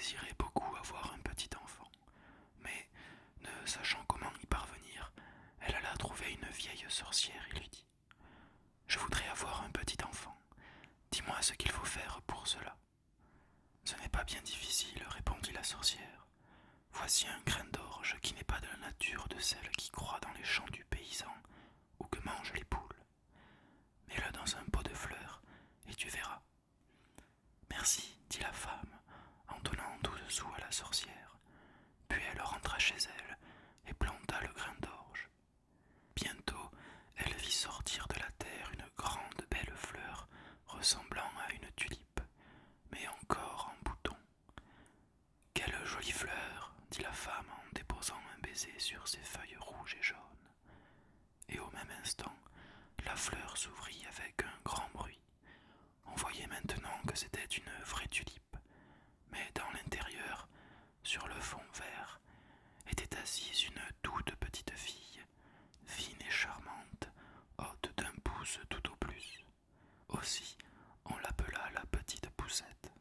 désirait beaucoup avoir un petit enfant, mais, ne sachant comment y parvenir, elle alla trouver une vieille sorcière et lui dit : « Je voudrais avoir un petit enfant. Dis-moi ce qu'il faut faire pour cela. » »« Ce n'est pas bien difficile, répondit la sorcière. Voici un grain d'orge qui n'est pas de la nature de celle qui croît dans les champs du paysan ou que mangent les poules. Mets-le dans un pot de fleurs et tu verras. Merci, dit la femme, en donnant 12 sous à la sorcière. Puis elle rentra chez elle et planta le grain d'orge. Bientôt, elle vit sortir de la terre une grande belle fleur ressemblant à une tulipe, mais encore en bouton. Quelle jolie fleur, dit la femme en déposant un baiser sur ses feuilles rouges et jaunes. Et au même instant, la fleur s'ouvrit avec un grand bruit. On voyait maintenant que c'était une vraie tulipe, mais dans l'intérieur, sur le fond vert, était assise une toute petite fille, fine et charmante, haute d'un pouce tout au plus. Aussi, on l'appela la petite poussette.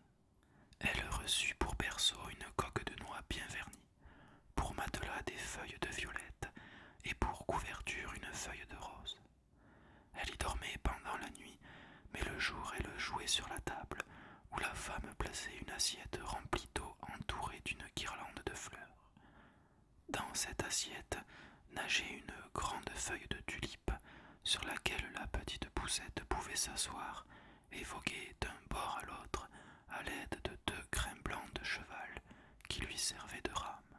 Elle reçut pour berceau une coque de noix bien vernie, pour matelas des feuilles de violette et pour couverture une feuille de rose. Elle y dormait pendant la nuit, mais le jour elle jouait sur la table, où la femme plaçait une assiette remplie d'eau entourée d'une guirlande de fleurs. Dans cette assiette nageait une grande feuille de tulipe sur laquelle la petite poussette pouvait s'asseoir et voguer d'un bord à l'autre à l'aide de 2 grains blancs de cheval qui lui servaient de rame.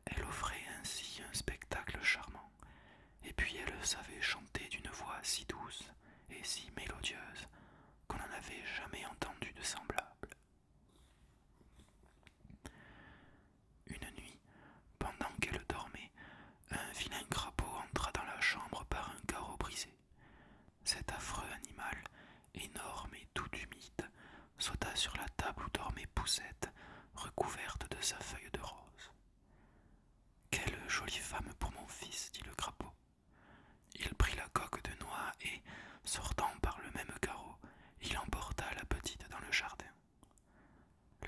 Elle offrait ainsi un spectacle charmant, et puis elle savait chanter d'une voix si douce et si mélodieuse qu'on n'en avait jamais entendu de semblable. Une nuit, pendant qu'elle dormait, un vilain crapaud entra dans la chambre par un carreau brisé. Cet affreux animal, énorme et tout humide, sauta sur la table où dormait Poussette, recouverte de sa feuille de rose. « Quelle jolie femme pour mon fils, dit le crapaud. Il prit la coque de noix et, sortant par le même carreau, il emporta la petite dans le jardin.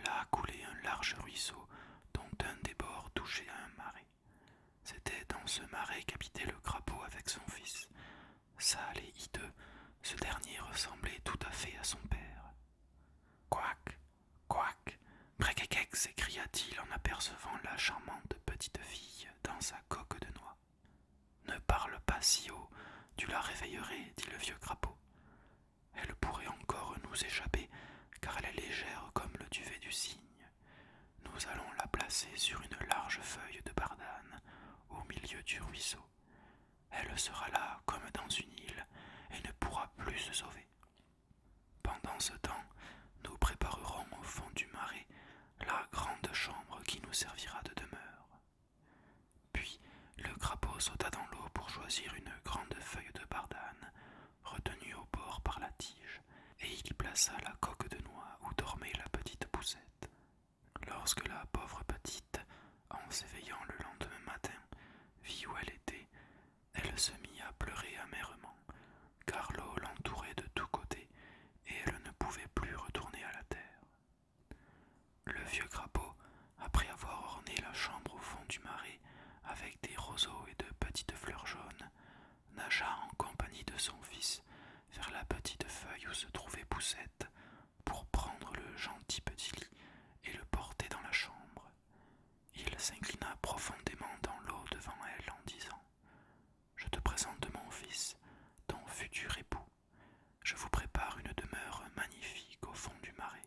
Là coulait un large ruisseau dont un des bords touchait à un marais. C'était dans ce marais qu'habitait le crapaud avec son fils. Sale et hideux, ce dernier ressemblait tout à fait à son père. « Couac, couac, Bréquéquec » s'écria-t-il en apercevant la charmante petite fille dans sa coque de noix. « Ne parle pas si haut, tu la réveillerais, dit le vieux crapaud. Elle pourrait encore nous échapper, car elle est légère comme le duvet du cygne. Nous allons la placer sur une large feuille de bardane, au milieu du ruisseau. Elle sera là comme dans une île, et ne pourra plus se sauver. Pendant ce temps, nous préparerons au fond du marais la grande chambre qui nous servira de demeure. » Puis le crapaud sauta dans l'eau pour choisir une grande feuille de bardane, retenue au bord par la tige, et il y plaça la coque de noix où dormait la petite poussette. Lorsque la pauvre petite, en s'éveillant le lendemain matin, vit où elle était, elle se mit à pleurer amèrement, car l'eau l'entourait de tous côtés et elle ne pouvait plus retourner à la terre. Le vieux crapaud, après avoir orné la chambre au fond du marais avec des roseaux et de petites fleurs jaunes, nagea en compagnie de son fils vers la petite feuille où se trouvait Poussette pour prendre le gentil petit lit et le porter dans la chambre. Il s'inclina profondément dans l'eau devant elle en disant : « Je te présente mon fils, ton futur époux. Je vous prépare une demeure magnifique au fond du marais. »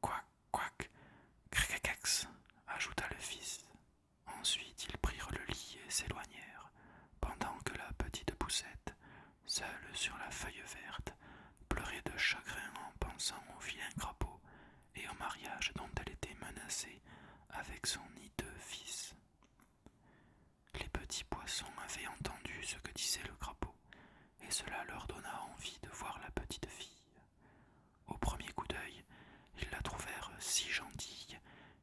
Quac, quac, cricacax, ajouta le fils. Ensuite ils prirent le lit et s'éloignèrent, pendant que la petite Poussette, seule sur la feuille verte, pleurait de chagrin en pensant au vilain crapaud et au mariage dont elle était menacée avec son hideux fils. Les petits poissons avaient entendu ce que disait le crapaud, et cela leur donna envie de voir la petite fille. Au premier coup d'œil, ils la trouvèrent si gentille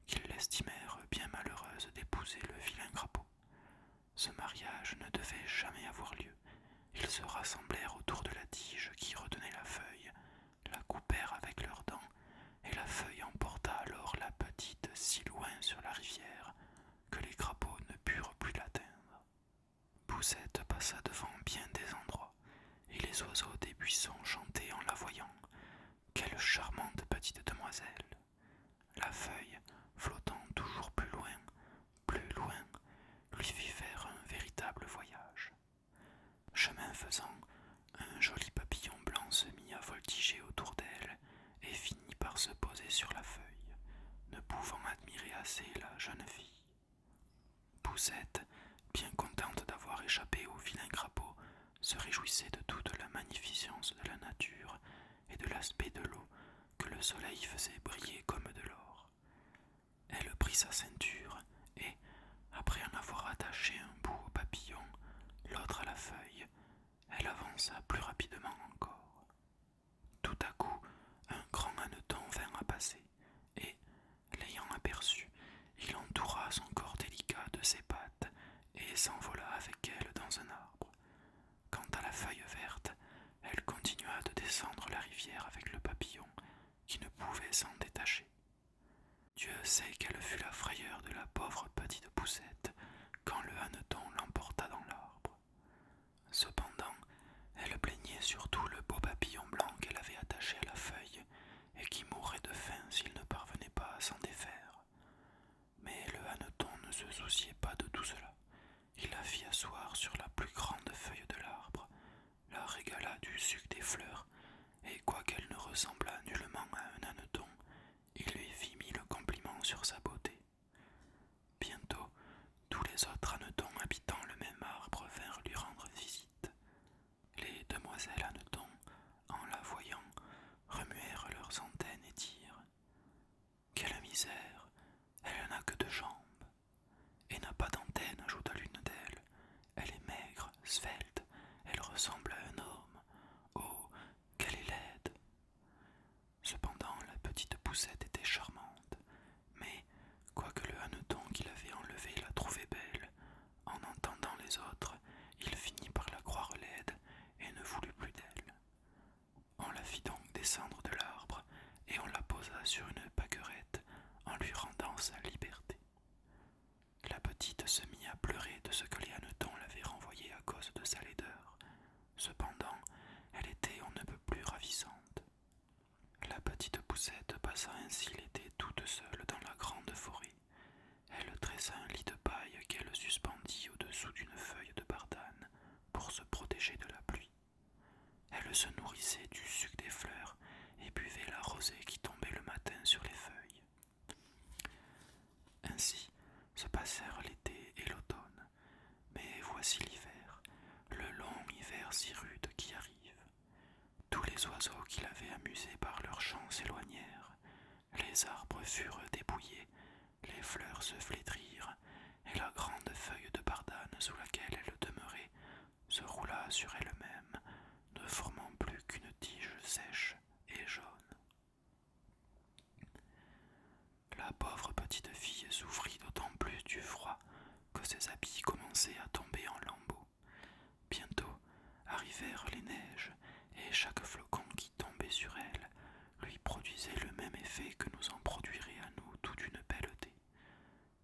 qu'ils l'estimèrent bien malheureuse d'épouser le vilain crapaud. Ce mariage ne devait jamais avoir lieu. Ils se rassemblèrent autour de la tige qui retenait la feuille, la coupèrent avec leurs dents, et la feuille emporta alors la charmante petite demoiselle. La feuille, flottant toujours plus loin, lui fit faire un véritable voyage. Chemin faisant, un joli papillon blanc se mit à voltiger autour d'elle et finit par se poser sur la feuille, ne pouvant admirer assez la jeune fille. Poussette, bien contente d'avoir échappé au vilain crapaud, se réjouissait de toute la magnificence de la nature et de l'aspect de l'eau que le soleil faisait briller comme de l'or. Elle prit sa ceinture et, après en avoir attaché un bout au papillon, l'autre à la feuille, elle avança plus rapidement encore. Tout à coup, un grand hanneton vint à passer, et, l'ayant aperçu, il entoura son corps délicat de ses pattes et s'envola avec elle dans un arbre. Quant à la feuille verte, elle continua de descendre la rivière avec le papillon, qui ne pouvait s'en détacher. Dieu sait quelle fut la frayeur de la pauvre petite poussette quand le hanneton l'emporta dans l'arbre. Cependant, elle plaignait surtout le beau papillon blanc qu'elle avait attaché à la feuille et qui mourrait de faim s'il ne parvenait pas à s'en défaire. Mais le hanneton ne se souciait pas de tout cela. Il la fit asseoir sur la plus grande feuille de l'arbre, la régala du suc des fleurs, et quoiqu'elle ne ressemblât nullement à un hanneton, il lui fit mille compliments sur sa beauté. Bientôt, tous les autres hannetons habitant le même arbre vinrent lui rendre visite. Les demoiselles hannetons, en la voyant, remuèrent leurs antennes et dirent « Quelle misère! Elle n'a que 2 jambes. » Et n'a pas d'antenne, ajouta l'une d'elles. Elle est maigre, svelte, elle ressemble à un homme. Oh, qu'elle est laide! Cependant, la petite poussette était charmante, mais, quoique le hanneton qu'il avait enlevé la trouvait belle, en entendant les autres, il finit par la croire laide et ne voulut plus d'elle. On la fit donc descendre de l'arbre et on la posa sur une pâquerette en lui rendant sa liberté. La petite se mit à pleurer de ce que les hannetons l'avaient renvoyée à cause de sa laideur. Cependant, elle était on ne peut plus ravissante. La petite poussette passa ainsi l'été toute seule dans la grande forêt. Elle tressa un lit de paille qu'elle suspendit au-dessous d'une feuille de bardane pour se protéger de la pluie. Elle se nourrissait du suc des fleurs et buvait la rosée qui tombait le matin sur les feuilles. Ainsi se passèrent l'été et l'automne, mais voici l'hiver, le long hiver si rude qui arrive. Tous les oiseaux qui l'avaient amusé par leurs chants s'éloignèrent, les arbres furent dépouillés, les fleurs se flétrirent, et la grande feuille de bardane sous laquelle elle demeurait se roula sur elle-même, ne formant plus qu'une tige sèche et jaune. La pauvre petite fille souffrit d'autant plus du froid que ses habits commençaient à tomber en lambeaux. Bientôt arrivèrent les neiges, et chaque flocon qui tombait sur elle lui produisait le même effet que nous en produirait à nous toute une pelletée.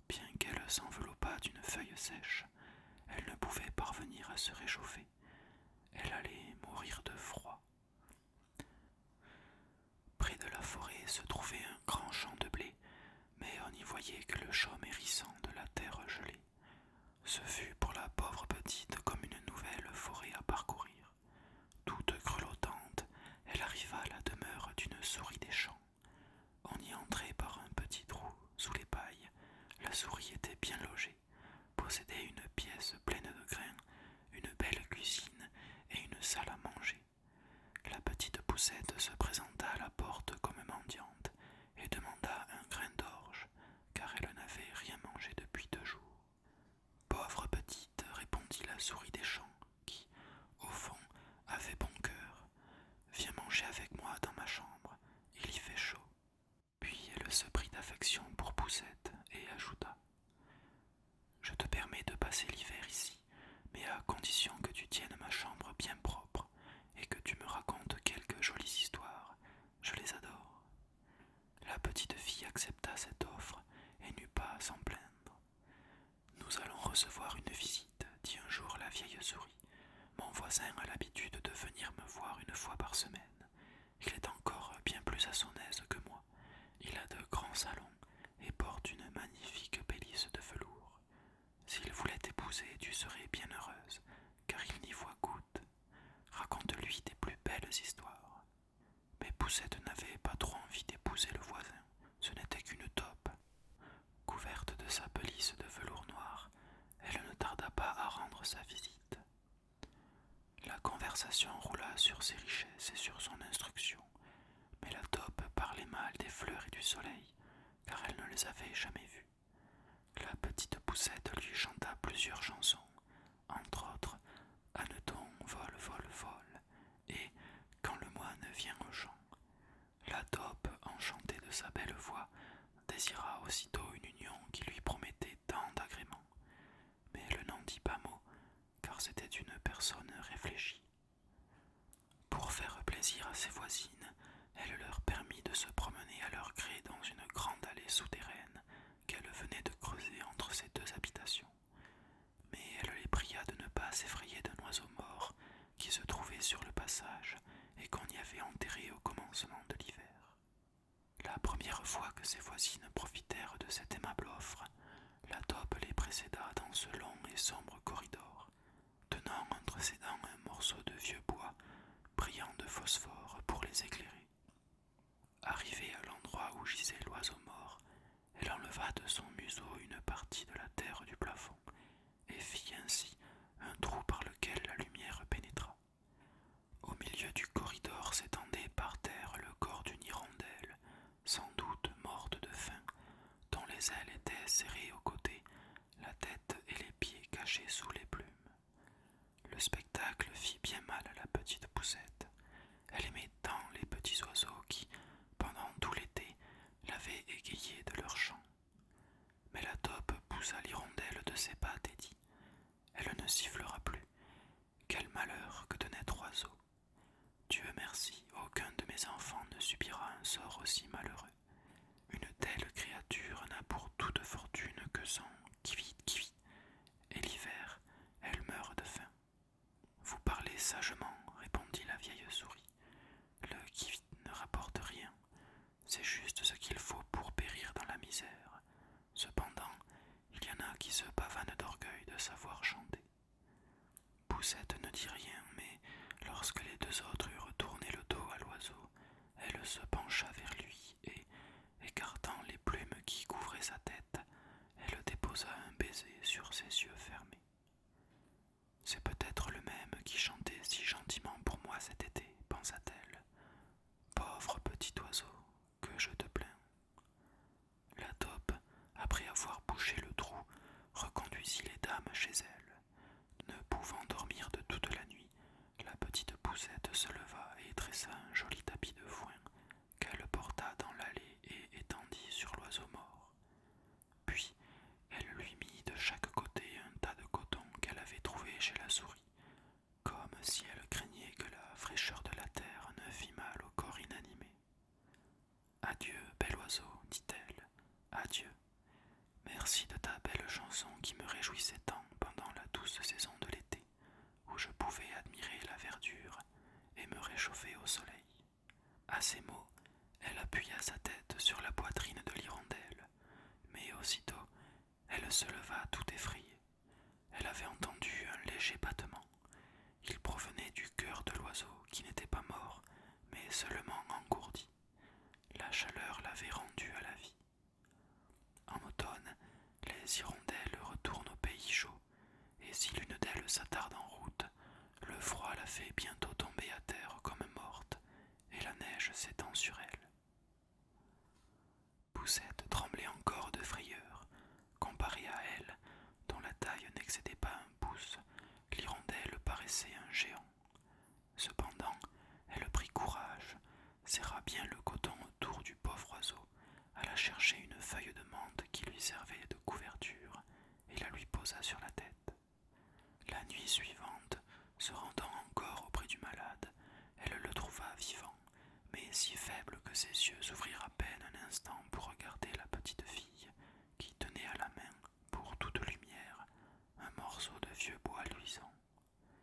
Bien qu'elle s'enveloppât d'une feuille sèche, elle ne pouvait parvenir à se réchauffer. Elle allait mourir de froid. Près de la forêt se trouvait un grand champ de blé, mais on n'y voyait que le chaume hérissant de la terre gelée. Ce fut pour la pauvre petite comme une nouvelle forêt à parcourir. Toute grelottante, elle arriva à la demeure d'une souris des champs. On y entrait par un petit trou sous les pailles. La souris était bien logée, possédait une pièce pleine de grains, une belle cuisine et une salle à manger. La petite poussette se présenta à la porte comme mendiante et demanda un grain d'orge, car elle n'avait rien mangé depuis 2 jours. Pauvre petite, répondit la souris des champs, qui, au fond, avait bon cœur. Viens manger avec moi dans ma chambre, il y fait chaud. Puis elle se prit d'affection pour Poussette et ajouta « Je te permets de passer l'hiver ici, mais à condition que tu tiennes ma chambre bien propre et que tu me racontes quelques jolies histoires. Je les adore. » La petite fille accepta cette offre et n'eut pas à s'en plaindre. « Nous allons recevoir une visite, dit un jour la vieille souris. Mon voisin a l'habitude de venir me voir 1 fois par semaine. Il est encore bien plus à son salon et porte une magnifique pelisse de velours. S'il voulait t'épouser, tu serais bien heureuse, car il n'y voit goutte. Raconte-lui tes plus belles histoires. » Mais Poussette n'avait pas trop envie d'épouser le voisin, ce n'était qu'une taupe. Couverte de sa pelisse de velours noir, elle ne tarda pas à rendre sa visite. La conversation roula sur ses richesses et sur son instruction, mais la taupe parlait mal des fleurs et du soleil, car elle ne les avait jamais vues. La petite Poussette lui chanta plusieurs chansons, entre autres « Hanneton, vole, vole, vole » et « Quand le moine vient au champ ». La taupe, enchantée de sa belle voix, désira aussitôt une union qui lui promettait tant d'agréments. Mais elle n'en dit pas mot, car c'était une personne réfléchie. Pour faire plaisir à ses voisines, elle leur permit de se promener à leur gré dans une grande allée souterraine qu'elle venait de creuser entre ces deux habitations. Mais elle les pria de ne pas s'effrayer d'un oiseau mort qui se trouvait sur le passage et qu'on y avait enterré au commencement de l'hiver. La première fois que ses voisines profitèrent de cette aimable offre, la taupe les précéda dans ce long et sombre corridor, tenant entre ses dents un morceau de vieux bois brillant de phosphore pour les éclairer. Arrivée à l'endroit où gisait l'oiseau mort, elle enleva de son museau une partie de la terre du plafond et fit ainsi un trou par lequel la lumière pénétra. Au milieu du corridor s'étendait par terre le corps d'une hirondelle, sans doute morte de faim, dont les ailes étaient serrées aux côtés, la tête et les pieds cachés sous les plumes. Le spectacle fit bien mal à la petite Poussette. Elle aimait tant les petits oiseaux qui, pendant tout l'été, l'avaient égayée de leur chant. Mais la taupe poussa l'hirondelle de ses pattes et dit « Elle ne sifflera plus. Quel malheur que de naître oiseau. Dieu merci, aucun de mes enfants ne subira un sort aussi malheureux. Une telle créature n'a pour toute fortune que son kivit kivit, et l'hiver, elle meurt de faim. » « Vous parlez sagement, répondit la vieille souris. Le kivit ne rapporte rien, c'est juste ce qu'il faut pour périr dans la misère. Cependant, il y en a qui se pavanent d'orgueil de savoir chanter. » Poussette ne dit rien, mais lorsque les deux autres eurent tourné le dos à l'oiseau, elle se pencha vers lui et, écartant les plumes qui couvraient sa tête, elle déposa un baiser sur ses yeux fermés. « C'est peut-être le même qui chantait si gentiment pour moi cet été, pensa-t-elle. Pauvre petit oiseau, que je te plains. » La taupe, après avoir bouché le trou, reconduisit les dames chez elle. Ne pouvant dormir de toute la nuit, la petite Poussette se leva et dressa un joli tapis de foin qu'elle porta dans l'allée et étendit sur l'oiseau mort. Puis, elle lui mit de chaque côté un tas de coton qu'elle avait trouvé chez la souris, comme si elle craignait que la fraîcheur de la terre ne fît mal au corps inanimé. « Adieu, bel oiseau, dit-elle, adieu. Merci de ta belle chanson qui me réjouissait tant pendant la douce saison de l'été, où je pouvais admirer la verdure et me réchauffer au soleil. » À ces mots, elle appuya sa tête sur la poitrine de l'hirondelle, mais aussitôt, elle se leva tout effrayée. Elle avait entendu un léger battement. Il provenait du cœur de l'oiseau qui n'était pas mort, mais seulement engourdi. La chaleur l'avait rendu à la vie. En automne, les hirondelles retournent au pays chaud, et si l'une d'elles s'attarde en route, le froid la fait bientôt tomber à terre comme morte, et la neige s'étend sur elle. Poussette tremblait encore de frayeur. Comparée à elle, dont la taille n'excédait pas un pouce, l'hirondelle paraissait un géant. Cependant, elle prit courage, serra bien le coton autour du pauvre oiseau, alla chercher une feuille de menthe qui lui servait de couverture et la lui posa sur la tête. La nuit suivante, se rendant encore auprès du malade, elle le trouva vivant, mais si faible que ses yeux s'ouvrirent à peine un instant pour regarder la petite fille qui tenait à la main, pour toute lumière, un morceau de vieux bois luisant.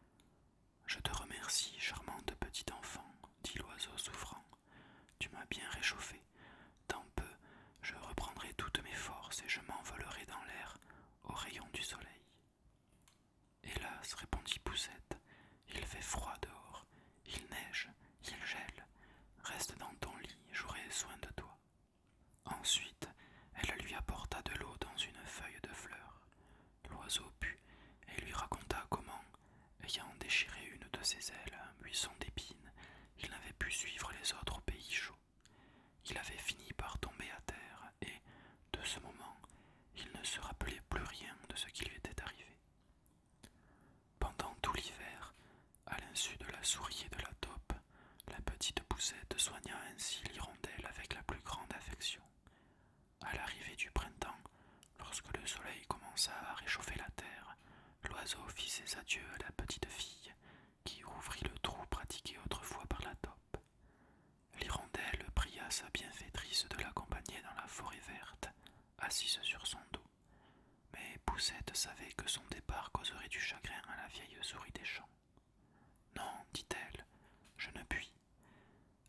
« Je te remercie, charmante petite enfant, dit l'oiseau souffrant. Tu m'as bien réchauffé. Dans peu, je soin de toi. Ensuite, elle lui apporta de l'eau dans une feuille de fleur. L'oiseau but et lui raconta comment, ayant déchiré une de ses ailes à un buisson d'épines, il n'avait pu suivre les autres au pays chaud. Il avait fini par tomber à terre et, de ce moment, il ne se rappelait plus rien de ce qui lui était arrivé. Pendant tout l'hiver, à l'insu de la souris et de la taupe, la petite poussette soigna ainsi l'hirondelle avec la plus grande affection. À l'arrivée du printemps, lorsque le soleil commença à réchauffer la terre, l'oiseau fit ses adieux à la petite fille, qui rouvrit le trou pratiqué autrefois par la taupe. L'hirondelle pria sa bienfaitrice de l'accompagner dans la forêt verte, assise sur son dos. Mais Poussette savait que son départ causerait du chagrin à la vieille souris des champs. Non, dit-elle, je ne puis.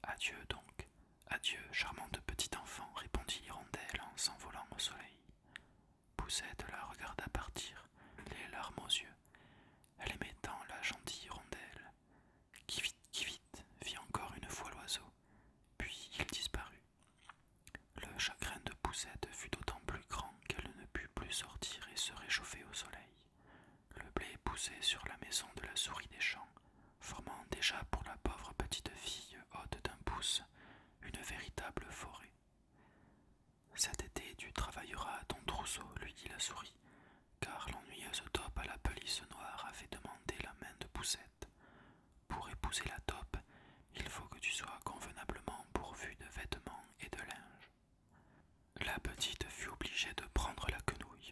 Adieu donc, adieu, charmante petite enfant, répondit l'hirondelle en s'envolant au soleil. Poussette la regarda partir, les larmes aux yeux. Elle aimait tant la gentille hirondelle. Qui vite, fit encore une fois l'oiseau, puis il disparut. Le chagrin de Poussette fut d'autant plus grand qu'elle ne put plus sortir et se réchauffer au soleil. Le blé poussait sur la maison de la souris des champs, formant déjà pour la pauvre petite fille, haute d'un pouce, une véritable forêt. Cet été tu travailleras à ton trousseau, lui dit la souris, car l'ennuyeuse taupe à la pelisse noire avait demandé la main de Poussette. Pour épouser la taupe, il faut que tu sois convenablement pourvu de vêtements et de linge. La petite fut obligée de prendre la quenouille,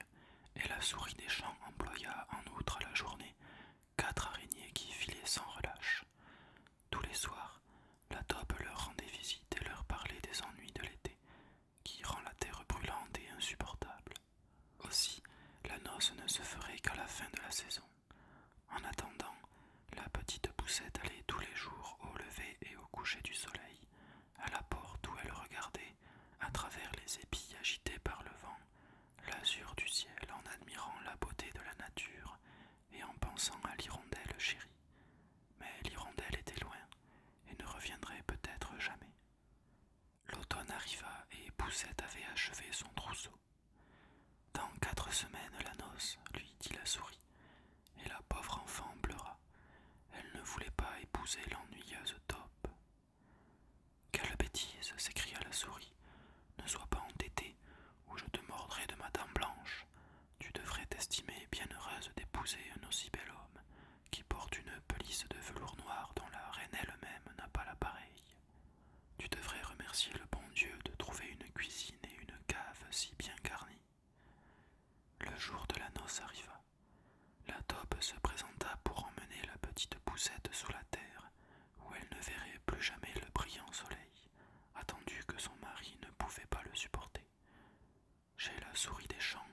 et la souris des champs employa en outre la journée 4 araignées qui filaient sans relâche. Tous les soirs, la taupe leur rendait visite et leur parlait des ennuis de l'été, qui rend la terre brûlante et insupportable. Aussi, la noce ne se ferait qu'à la fin de la saison. En attendant, la petite Poussette allait tous les jours au lever et au coucher du soleil, à la porte où elle regardait, à travers les épis agités par le vent, l'azur du ciel en admirant la beauté de la nature et en pensant à l'hirondelle chérie. Mais l'hirondelle était loin et ne reviendrait peut-être jamais. L'automne arriva et Poussette avait achevé son trousseau. Dans 4 semaines la noce, lui dit la souris, et la pauvre enfant pleura. Elle ne voulait pas épouser l'ennuyeuse taupe. Quelle bêtise, s'écria la souris. Ne sois pas entêtée, ou je te mordrai de ma dent blanche. Tu devrais t'estimer bien heureuse d'épouser un aussi bel homme, qui porte une pelisse de velours noir dont la reine elle-même n'a pas la pareille. Tu devrais remercier le bon Dieu de trouver une cuisine et une cave si bien garnies. Le jour de la noce arriva. La taupe se présenta pour emmener la petite Poussette sous la terre, où elle ne verrait plus jamais le brillant soleil, attendu que son mari ne pouvait pas le supporter. Chez la souris des champs,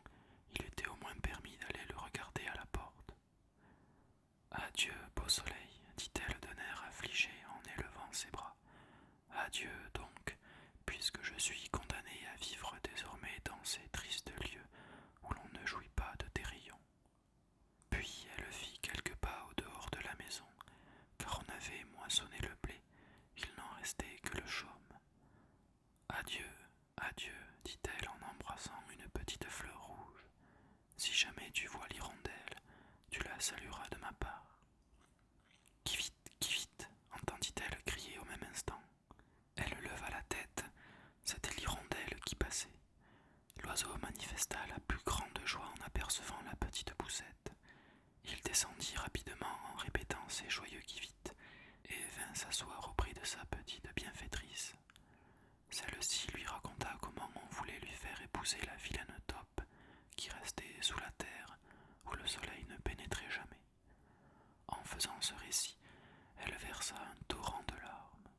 il était au moins permis d'aller le regarder à la porte. Adieu, beau soleil, dit-elle d'un air affligé en élevant ses bras. Adieu donc, puisque je suis condamnée à vivre désormais dans ces tristes lieux où l'on ne jouit pas de tes rayons. Puis elle fit quelques pas au dehors de la maison, car on avait moissonné le blé, il n'en restait que le chaume. Adieu, adieu, dit-elle en embrassant une petite fleur rouge. Si jamais tu vois l'hirondelle, tu la salueras de ma part. Qui vite, entendit-elle crier au même instant. Elle leva la tête, c'était l'hirondelle qui passait. L'oiseau manifesta la plus grande joie en apercevant la petite Poussette. Il descendit rapidement en répétant ses joyeux qui-vite et vint s'asseoir auprès de sa petite bienfaitrice. Celle-ci lui raconta comment on voulait lui faire épouser la vilaine taupe qui restait sous la terre où le soleil ne pénétrait jamais. En faisant ce récit, elle versa un torrent de larmes.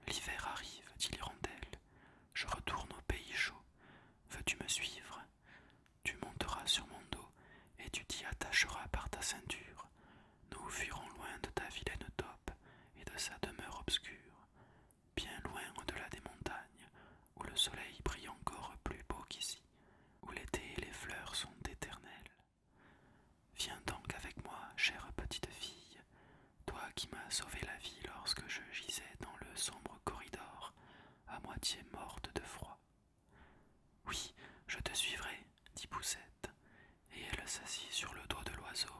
L'hiver arrive, dit l'hirondelle. Je retourne au pays chaud. Veux-tu me suivre? Tu monteras sur mon dos et tu t'y attacheras par ta ceinture. Nous fuirons loin de ta vilaine taupe et de sa demeure obscure, bien moitié morte de froid. Oui, je te suivrai, dit Poussette, et elle s'assit sur le dos de l'oiseau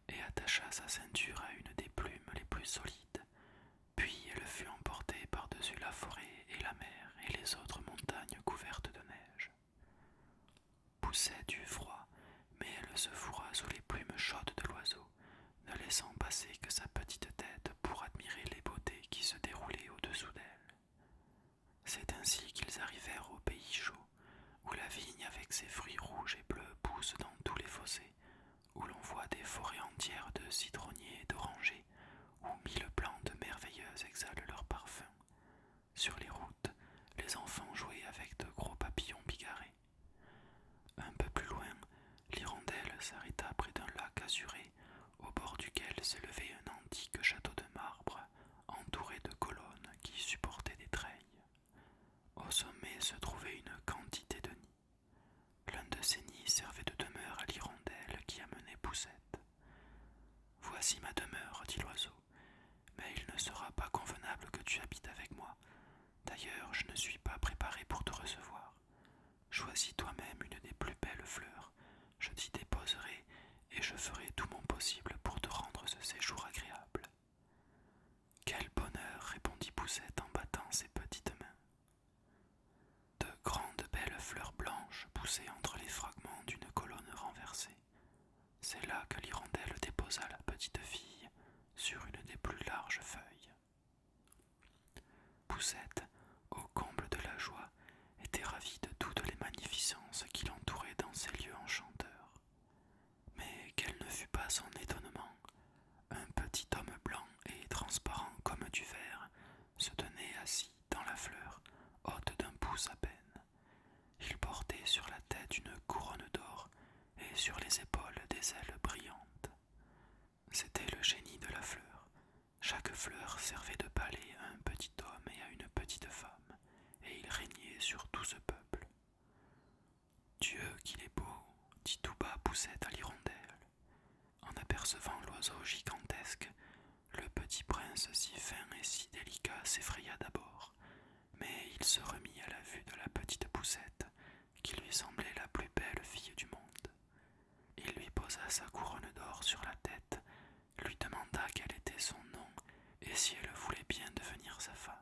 et attacha sa ceinture à une des plumes les plus solides. Puis elle fut emportée par-dessus la forêt et la mer et les autres montagnes couvertes de neige. Poussette eut froid, mais elle se fourra sous les plumes chaudes de l'oiseau, ne laissant passer que sa petite tête pour admirer les beautés qui se déroulaient au-dessous d'elle. C'est ainsi qu'ils arrivèrent au pays chaud, où la vigne avec ses fruits rouges et bleus pousse dans tous les fossés, où l'on voit des forêts entières de citronniers et d'orangers, où 1000 plantes merveilleuses exhalent leur parfum. Sur les routes, les enfants jouaient avec de gros papillons bigarrés. Un peu plus loin, l'hirondelle s'arrêta près d'un lac azuré, au bord duquel s'élevait un antique château de marbre, entouré de colonnes qui supportaient des treilles. Au sommet se trouvait une quantité de nids. L'un de ces nids servait de demeure à l'hirondelle qui amenait Poussette. « Voici ma demeure, dit l'oiseau, mais il ne sera pas convenable que tu habites avec moi. D'ailleurs, je ne suis pas préparé pour te recevoir. Choisis toi-même une des plus belles fleurs, je t'y déposerai et je ferai tout mon possible pour te rendre ce séjour agréable. » Quel bonheur, répondit Poussette en battant ses petites mains. De grandes belles fleurs blanches poussaient entre les fragments d'une colonne renversée. C'est là que l'hirondelle déposa la petite fille sur une des plus larges feuilles. Poussette, au comble de la joie, était ravie de toutes les magnificences qui l'entouraient dans ces lieux enchanteurs. Mais quel ne fut pas son étonnement! Un petit homme blanc et transparent comme du verre se tenait assis dans la fleur, haute d'un pouce à peine. Il portait sur la tête une couronne d'or et sur les épaules des ailes brillantes. C'était le génie de la fleur. Chaque fleur servait de palais à un petit homme et à une petite femme, et il régnait sur tout ce peuple. « Dieu qu'il est beau !» dit tout bas Poussette à l'hirondelle. En apercevant l'oiseau gigantesque, le petit prince si fin et si délicat s'effraya d'abord, mais il se remit à la vue de la petite Poussette, qui lui semblait la plus belle fille du monde. Il lui posa sa couronne d'or sur la tête, lui demanda quel était son nom et si elle voulait bien devenir sa femme.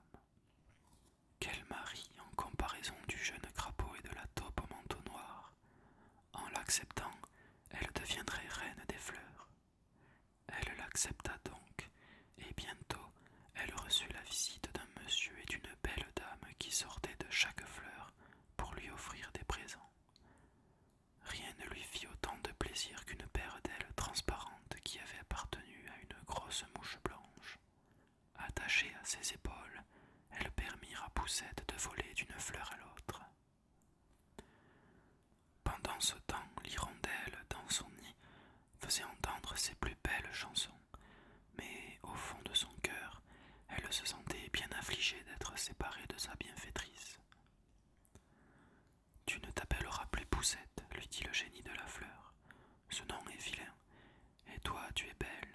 Quel mari en comparaison du jeune crapaud et de la taupe au manteau noir! En l'acceptant, elle deviendrait reine des fleurs. Elle l'accepta donc, et bientôt elle reçut la visite d'un monsieur et d'une belle dame qui sortaient de chaque fleur pour lui offrir des présents. Rien ne lui fit autant de plaisir qu'une paire d'ailes transparentes qui avait appartenu à une grosse mouche blanche. Attachée à ses épaules, elle permit à Poussette de voler d'une fleur à l'autre. Pendant ce temps, l'hirondelle, dans son nid, faisait entendre ses plus belles chansons, mais au fond de son cœur, elle se sentait bien affligée d'être séparée de sa bienfaitrice. « Tu ne t'appelleras plus Poussette, lui dit le génie de la fleur. Ce nom est vilain, et toi tu es belle,